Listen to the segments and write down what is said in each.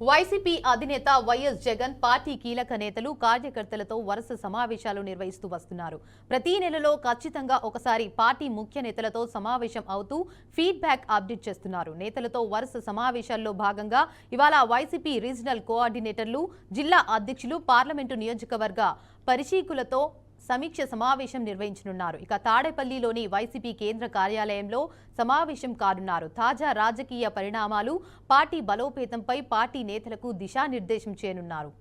YCP అధినేత YS Jagan party కీలక నేతలు కార్యకర్తలతో వరుస సమావేశాలు నిర్వహిస్తూ వస్తున్నారు. ప్రతి నెలలో ఖచ్చితంగా ఒకసారి పార్టీ ముఖ్య నేతలతో సమావేశం అవుతూ ఫీడ్బ్యాక్ అప్డేట్ చేస్తున్నారు. నేతలతో వరుస సమావేశాల్లో భాగంగా ఇవాళ వైసీపీ రీజనల్ కోఆర్డినేటర్లు, జిల్లా అధ్యక్షులు, పార్లమెంటు నియోజకవర్గ పరిశీకులతో సమీక్ష సమావేశం నిర్వహించనున్నారు. ఇక తాడేపల్లిలోని వైసీపీ కేంద్ర కార్యాలయంలో సమావేశం కానున్నారు. తాజా రాజకీయ పరిణామాలు, పార్టీ బలోపేతంపై పార్టీ నేతలకు దిశానిర్దేశం చేయనున్నారు.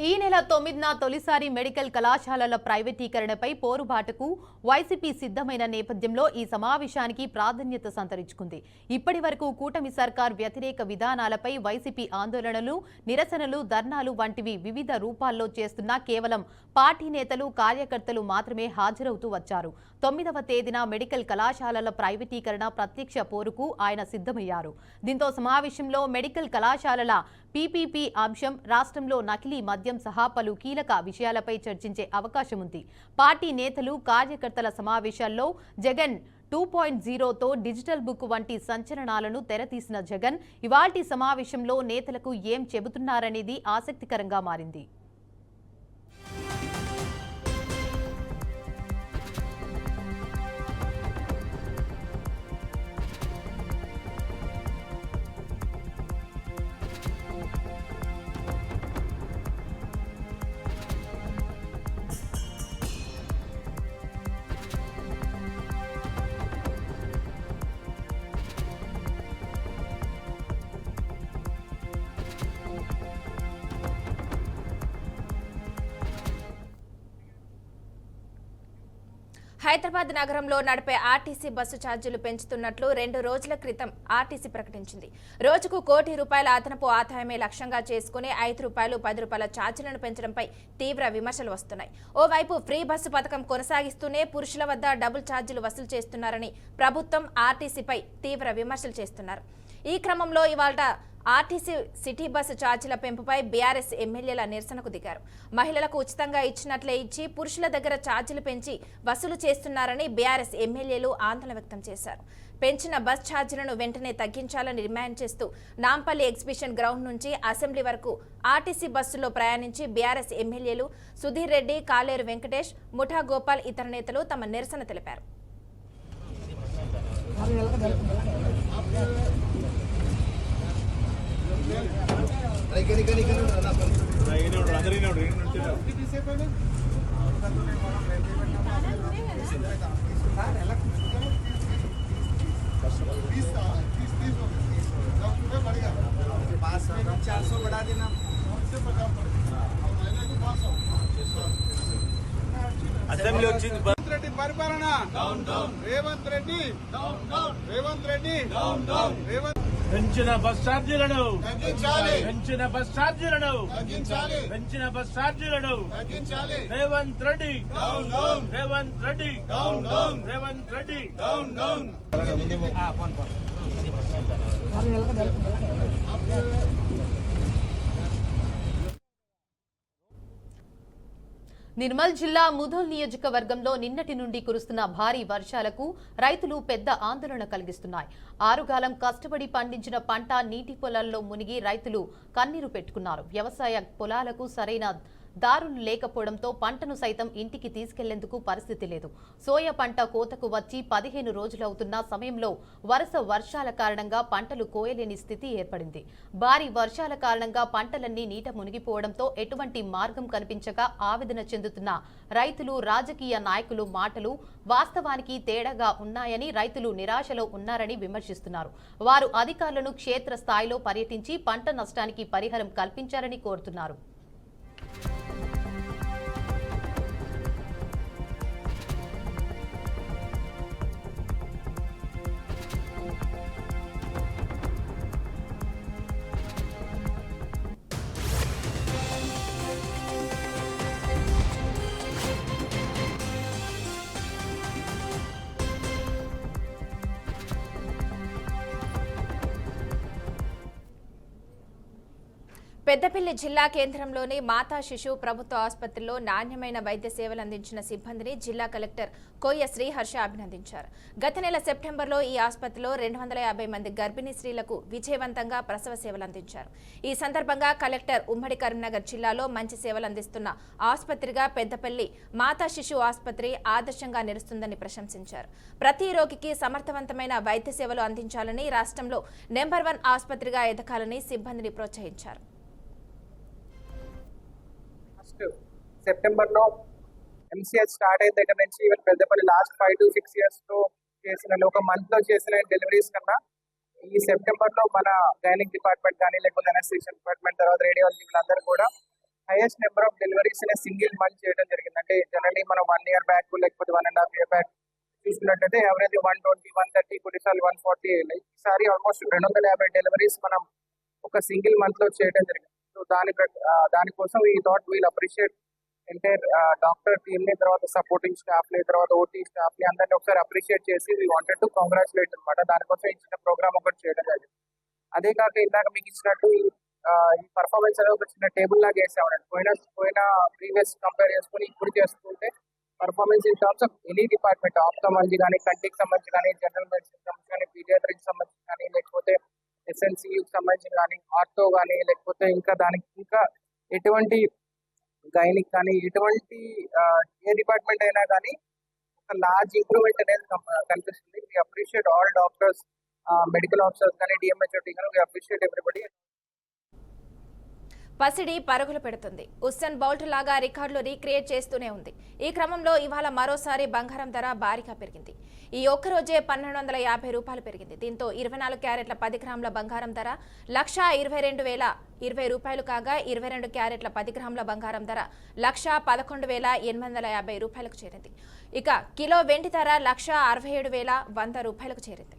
ఈ నెల 9న తొలిసారి మెడికల్ కళాశాలల ప్రైవేటీకరణపై పోరుబాటుకు వైసీపీ సిద్ధమైన నేపథ్యంలో ఈ సమావేశానికి ప్రాధాన్యత సంతరించుకుంది. ఇప్పటి వరకు కూటమి సర్కార్ వ్యతిరేక విధానాలపై వైసీపీ ఆందోళనలు, నిరసనలు, ధర్నాలు వంటివి వివిధ రూపాల్లో చేస్తున్న కేవలం పార్టీ నేతలు, కార్యకర్తలు మాత్రమే హాజరవుతూ వచ్చారు. 9వ తేదీన మెడికల్ కళాశాలల ప్రైవేటీకరణ ప్రత్యక్ష పోరుకు ఆయన సిద్ధమయ్యారు. దీంతో సమావేశంలో మెడికల్ కళాశాలల పీపీపీ అంశం, రాష్ట్రంలో నకిలీ మద్యం సహా పలు కీలక విషయాలపై చర్చించే అవకాశం ఉంది. పార్టీ నేతలు, కార్యకర్తల సమావేశాల్లో జగన్ 2.0తో డిజిటల్ బుక్ వంటి సంచలనాలను తెరతీసిన జగన్ ఇవాల్టి సమావేశంలో నేతలకు ఏం చెబుతున్నారనేది ఆసక్తికరంగా మారింది. హైదరాబాద్ నగరంలో నడిపే ఆర్టీసీ బస్సు ఛార్జీలు పెంచుతున్నట్లు 2 రోజుల క్రితం ఆర్టీసీ ప్రకటించింది. రోజుకు ₹1 కోటి అదనపు ఆదాయమే లక్ష్యంగా చేసుకుని ₹5, ₹10 ఛార్జీలను పెంచడంపై తీవ్ర విమర్శలు వస్తున్నాయి. ఓవైపు ఫ్రీ బస్సు పథకం కొనసాగిస్తూనే పురుషుల వద్ద డబుల్ ఛార్జీలు వసూలు చేస్తున్నారని ప్రభుత్వం ఆర్టీసీపై తీవ్ర విమర్శలు చేస్తున్నారు. ఈ క్రమంలో ఇవాళ ఆర్టీసీ సిటీ బస్సు ఛార్జీల పెంపుపై బీఆర్ఎస్ ఎమ్మెల్యేల నిరసనకు దిగారు. మహిళలకు ఉచితంగా ఇచ్చినట్లే ఇచ్చి పురుషుల దగ్గర ఛార్జీలు పెంచి వసూలు చేస్తున్నారని బీఆర్ఎస్ ఎమ్మెల్యేలు ఆందోళన వ్యక్తం చేశారు. పెంచిన బస్ ఛార్జీలను వెంటనే తగ్గించాలని డిమాండ్ చేస్తూ నాంపల్లి ఎగ్జిబిషన్ గ్రౌండ్ నుంచి అసెంబ్లీ వరకు ఆర్టీసీ బస్సులో ప్రయాణించి బీఆర్ఎస్ ఎమ్మెల్యేలు సుధీర్ రెడ్డి, కాలేరు వెంకటేష్, ముఠా గోపాల్ ఇతర నేతలు తమ నిరసన తెలిపారు. అసెంబ్లీ వచ్చింది. పరిపాలన రేవంత్ రెడ్డి పెంచిన బస్ ఛార్జీలను పెంచిన బస్ ఛార్జీలను పెంచిన బస్ ఛార్జీలను రేవంత్ రెడ్డి రేవంత్ రెడ్డి రేవంత్ రెడ్డి నిర్మల్ జిల్లా ముధోల్ నియోజకవర్గంలో నిన్నటి నుండి కురుస్తున్న భారీ వర్షాలకు రైతులు పెద్ద ఆందోళన కలిగిస్తున్నాయి. ఆరుగాలం కష్టపడి పండించిన పంట నీటి పొలాల్లో మునిగి రైతులు కన్నీరు పెట్టుకున్నారు. వ్యవసాయ పొలాలకు సరైన దారులు లేకపోవడంతో పంటను సైతం ఇంటికి తీసుకెళ్లేందుకు పరిస్థితి లేదు. సోయా పంట కోతకు వచ్చి 15 రోజులవుతున్న సమయంలో వరుస వర్షాల కారణంగా పంటలు కోయలేని స్థితి ఏర్పడింది. భారీ వర్షాల కారణంగా పంటలన్నీ నీట మునిగిపోవడంతో ఎటువంటి మార్గం కనిపించక ఆవేదన చెందుతున్న రైతులు, రాజకీయ నాయకులు మాటలు వాస్తవానికి తేడాగా ఉన్నాయని రైతులు నిరాశలో ఉన్నారని విమర్శిస్తున్నారు. వారు అధికారులను క్షేత్రస్థాయిలో పర్యటించి పంట నష్టానికి పరిహారం కల్పించాలని కోరుతున్నారు. పెద్దపల్లి జిల్లా కేంద్రంలోని మాతా శిశు ప్రభుత్వ ఆసుపత్రిలో నాణ్యమైన వైద్య సేవలు అందించిన సిబ్బందిని జిల్లా కలెక్టర్ కోయ శ్రీహర్ష అభినందించారు. గత నెల సెప్టెంబర్లో ఈ ఆసుపత్రిలో 250 మంది గర్భిణీ స్త్రీలకు విజయవంతంగా ప్రసవ సేవలు అందించారు. ఈ సందర్భంగా కలెక్టర్ ఉమ్మడి కరీంనగర్ జిల్లాలో మంచి సేవలు అందిస్తున్న ఆసుపత్రిగా పెద్దపల్లి మాతా శిశు ఆసుపత్రి ఆదర్శంగా నిలుస్తుందని ప్రశంసించారు. ప్రతి రోగికి సమర్థవంతమైన వైద్య సేవలు అందించాలని, రాష్ట్రంలో నెంబర్ 1 ఆసుపత్రిగా ఎదగాలని సిబ్బందిని ప్రోత్సహించారు. సెప్టెంబర్ లో ఎంసీహెచ్ స్టార్ట్ అయిన దగ్గర నుంచి even Peddapalli last 5 to 6 years లో చేసిన ఒక మంత్ లో చేసిన డెలివరీస్ కన్నా ఈ సెప్టెంబర్ లో మన గైనిక్ డిపార్ట్మెంట్ కానీ లేకపోతే అనస్థీషియా డిపార్ట్మెంట్ తర్వాత రేడియాలజీ వీళ్ళందరూ కూడా highest number of deliveries single month చేయడం జరిగింది. అంటే జనరల్లీ మనం 1 year బ్యాక్ లేకపోతే 1.5 year బ్యాక్ చూసుకున్నట్టయితే యావరేజ్ 120, 130 కొన్నిసార్లు 140 ఈసారి ఆల్మోస్ట్ 250 డెలివరీస్ మనం ఒక సింగిల్ మంత్ లో చేయడం జరిగింది. సో దానికోసం ఈ that we'll appreciate entire doctor team ని, తర్వాత సపోర్టింగ్ స్టాఫ్ ని, తర్వాత ఓటీ స్టాఫ్ ని అందరినీ ఒకసారి అప్రిషియేట్ చేసి వీ వాంటెడ్ టు కంగ్రాచులేట్ అనమాట. దానికోసం ఇచ్చిన ప్రోగ్రామ్ ఒకటి చేయడం జరిగింది. అదే కాక ఇందాక మీకు ఇచ్చినట్టు ఈ పర్ఫార్మెన్స్ అనేది ఒక చిన్న టేబుల్ లాగా వేసామండి. పోయిన ప్రీవియస్ కంపేర్ చేసుకుని ఇప్పుడు చేసుకుంటే performance in terms of any department, ophthalmology కానీ, కంటికి సంబంధించి కానీ, జనరల్ మెడిసిన్ సంబంధించి కానీ, పీడియాట్రిక్ సంబంధించి కానీ, లేకపోతే ఎస్ఎన్సీకి సంబంధించి కానీ, ఆర్థో కానీ, లేకపోతే ఇంకా ఎటువంటి గైనిక్ కానీ, ఎటువంటి ఏ డిపార్ట్మెంట్ అయినా కానీ ఒక లార్జ్ ఇంప్రూవ్మెంట్ అనేది కనిపిస్తుంది. We appreciate all doctors, medical officers కానీ, డిఎంహెచ్ఓటీ కానీ, వీ అప్రిషియేట్ ఎవ్రీబడి. పసిడి పరుగులు పెడుతుంది. ఉస్సేన్ బౌల్ట్ లాగా రికార్డులు రీక్రియేట్ చేస్తూనే ఉంది. ఈ క్రమంలో ఇవాళ మరోసారి బంగారం ధర భారీగా పెరిగింది. ఈ ఒక్కరోజే 1250 రూపాయలు పెరిగింది. దీంతో 24 క్యారెట్ల 10 గ్రాముల బంగారం ధర 1,22,020 రూపాయలు కాగా, 22 క్యారెట్ల 10 గ్రాముల బంగారం ధర 1,11,850 రూపాయలకు చేరింది. ఇక కిలో వెండి ధర 1,67,100 రూపాయలకు చేరింది.